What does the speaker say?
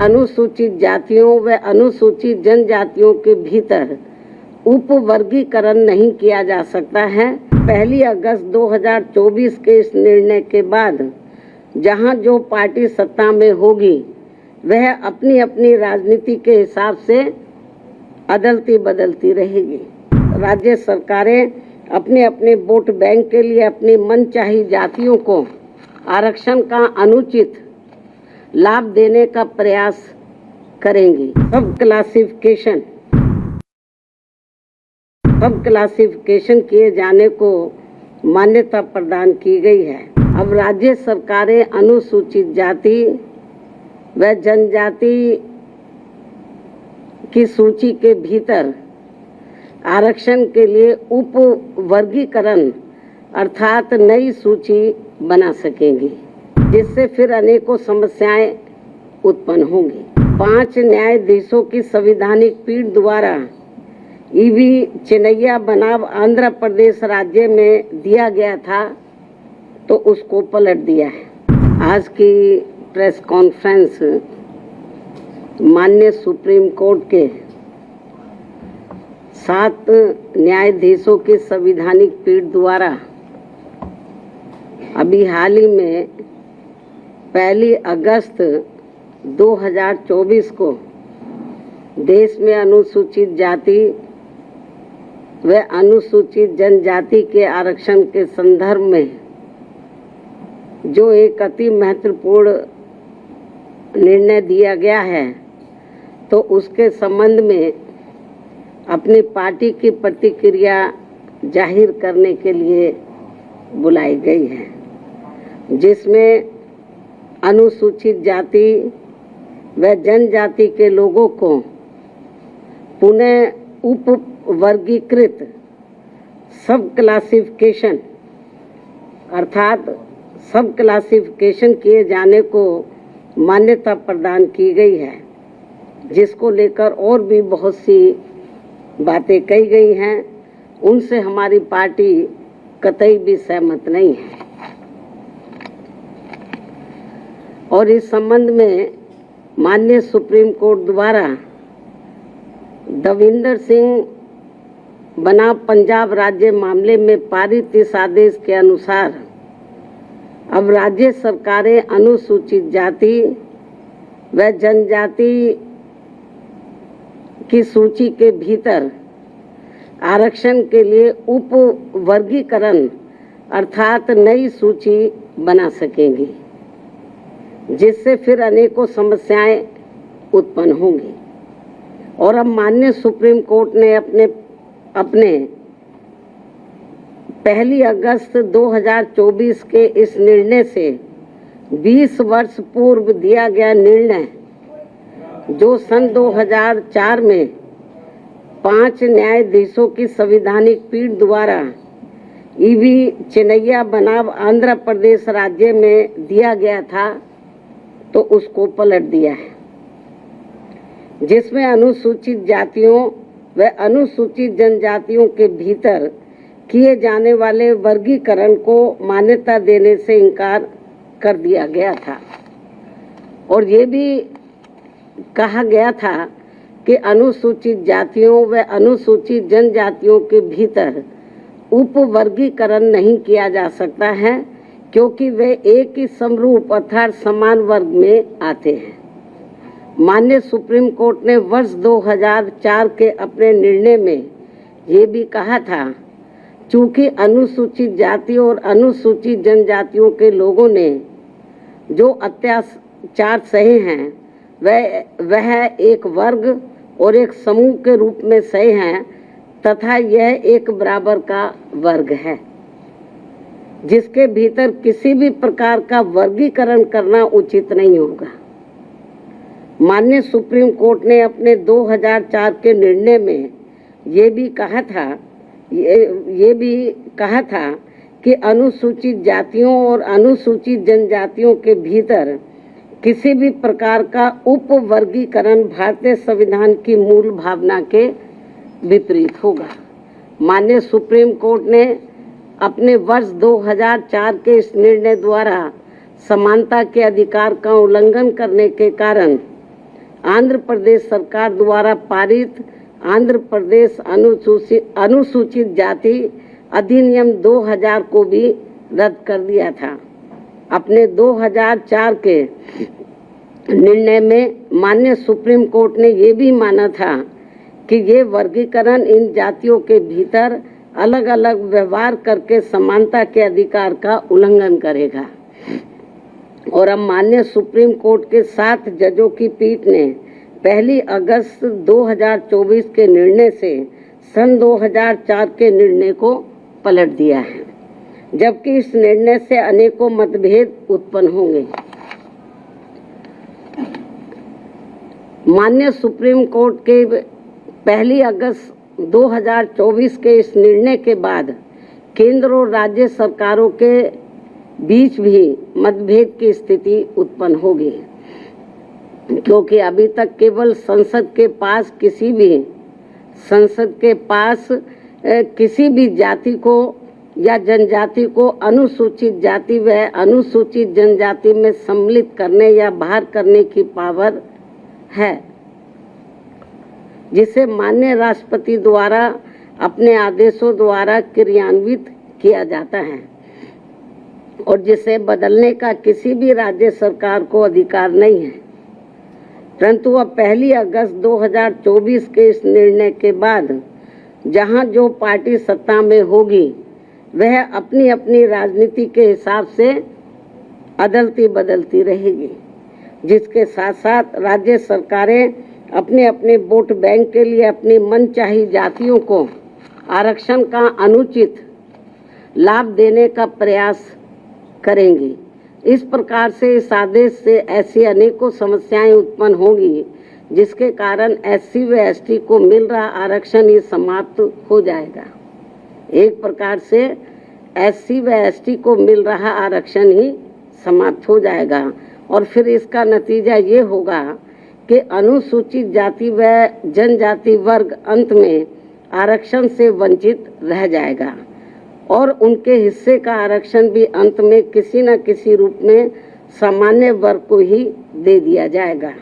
अनुसूचित जातियों व अनुसूचित जनजातियों के भीतर उप वर्गीकरण नहीं किया जा सकता है। 1 अगस्त 2024 के इस निर्णय के बाद जहां जो पार्टी सत्ता में होगी वह अपनी अपनी राजनीति के हिसाब से अदलती बदलती रहेगी। राज्य सरकारें अपने अपने वोट बैंक के लिए अपनी मनचाही जातियों को आरक्षण का अनुचित लाभ देने का प्रयास करेंगी। सब क्लासिफिकेशन किए जाने को मान्यता प्रदान की गई है। अब राज्य सरकारें अनुसूचित जाति व जनजाति की सूची के भीतर आरक्षण के लिए उप वर्गीकरण अर्थात नई सूची बना सकेंगी, जिससे फिर अनेकों समस्याएं उत्पन्न होंगी। 5 न्यायाधीशों की संवैधानिक पीठ द्वारा ईवी चेन्नैया बनाम आंध्र प्रदेश राज्य में दिया गया था तो उसको पलट दिया है। आज की प्रेस कॉन्फ्रेंस माननीय सुप्रीम कोर्ट के 7 न्यायाधीशों की संवैधानिक पीठ द्वारा अभी हाल ही में 1 अगस्त 2024 को देश में अनुसूचित जाति व अनुसूचित जनजाति के आरक्षण के संदर्भ में जो एक अति महत्वपूर्ण निर्णय दिया गया है तो उसके संबंध में अपनी पार्टी की प्रतिक्रिया जाहिर करने के लिए बुलाई गई है, जिसमें अनुसूचित जाति व जनजाति के लोगों को पुनः उप वर्गीकृत सब क्लासिफिकेशन अर्थात सब क्लासिफिकेशन किए जाने को मान्यता प्रदान की गई है, जिसको लेकर और भी बहुत सी बातें कही गई हैं। उनसे हमारी पार्टी कतई भी सहमत नहीं है और इस संबंध में माननीय सुप्रीम कोर्ट द्वारा दविंदर सिंह बनाम पंजाब राज्य मामले में पारित इस आदेश के अनुसार अब राज्य सरकारें अनुसूचित जाति व जनजाति की सूची के भीतर आरक्षण के लिए उप वर्गीकरण अर्थात नई सूची बना सकेंगी, जिससे फिर अनेकों समस्याएं उत्पन्न होंगी। और अब माननीय सुप्रीम कोर्ट ने अपने 1 अगस्त 2024 के इस निर्णय से 20 वर्ष पूर्व दिया गया निर्णय जो सन 2004 में 5 न्यायाधीशों की संवैधानिक पीठ द्वारा ईवी चेन्नैया बनाम आंध्र प्रदेश राज्य में दिया गया था तो उसको पलट दिया है, जिसमें अनुसूचित जातियों व अनुसूचित जनजातियों के भीतर किए जाने वाले वर्गीकरण को मान्यता देने से इनकार कर दिया गया था और ये भी कहा गया था कि अनुसूचित जातियों व अनुसूचित जनजातियों के भीतर उप वर्गीकरण नहीं किया जा सकता है, क्योंकि वे एक ही समरूप अर्थात समान वर्ग में आते हैं। माननीय सुप्रीम कोर्ट ने वर्ष 2004 के अपने निर्णय में ये भी कहा था, चूंकि अनुसूचित जाति और अनुसूचित जनजातियों के लोगों ने जो अत्याचार सहे हैं वह एक वर्ग और एक समूह के रूप में सहे हैं तथा यह एक बराबर का वर्ग है, जिसके भीतर किसी भी प्रकार का वर्गीकरण करना उचित नहीं होगा। माननीय सुप्रीम कोर्ट ने अपने 2004 के निर्णय में ये भी कहा था कि अनुसूचित जातियों और अनुसूचित जनजातियों के भीतर किसी भी प्रकार का उप वर्गीकरण भारतीय संविधान की मूल भावना के विपरीत होगा। माननीय सुप्रीम कोर्ट ने अपने वर्ष 2004 के इस निर्णय द्वारा समानता के अधिकार का उल्लंघन करने के कारण आंध्र प्रदेश सरकार द्वारा पारित आंध्र प्रदेश अनुसूचित जाति अधिनियम 2000 को भी रद्द कर दिया था। अपने 2004 के निर्णय में माननीय सुप्रीम कोर्ट ने ये भी माना था कि ये वर्गीकरण इन जातियों के भीतर अलग अलग व्यवहार करके समानता के अधिकार का उल्लंघन करेगा। और अब माननीय सुप्रीम कोर्ट के 7 जजों की पीठ ने 1 अगस्त 2024 के निर्णय से सन 2004 के निर्णय को पलट दिया है, जबकि इस निर्णय से अनेकों मतभेद उत्पन्न होंगे। माननीय सुप्रीम कोर्ट के 1 अगस्त 2024 के इस निर्णय के बाद केंद्र और राज्य सरकारों के बीच भी मतभेद की स्थिति उत्पन्न होगी, क्योंकि अभी तक केवल संसद के पास किसी भी जाति को या जनजाति को अनुसूचित जाति व अनुसूचित जनजाति में सम्मिलित करने या बाहर करने की पावर है, जिसे माननीय राष्ट्रपति द्वारा अपने आदेशों द्वारा क्रियान्वित किया जाता है और जिसे बदलने का किसी भी राज्य सरकार को अधिकार नहीं है। परंतु अब 1 अगस्त 2024 के इस निर्णय के बाद जहां जो पार्टी सत्ता में होगी वह अपनी अपनी राजनीति के हिसाब से अदलती बदलती रहेगी, जिसके साथ साथ राज्य सरकारें अपने अपने वोट बैंक के लिए अपनी मनचाही जातियों को आरक्षण का अनुचित लाभ देने का प्रयास करेंगी। इस प्रकार से इस आदेश से ऐसी अनेकों समस्याएं उत्पन्न होंगी, जिसके कारण SC व ST को मिल रहा आरक्षण ये समाप्त हो जाएगा। एक प्रकार से SC व ST को मिल रहा आरक्षण ही समाप्त हो जाएगा और फिर इसका नतीजा ये होगा कि अनुसूचित जाति व जनजाति वर्ग अंत में आरक्षण से वंचित रह जाएगा और उनके हिस्से का आरक्षण भी अंत में किसी न किसी रूप में सामान्य वर्ग को ही दे दिया जाएगा।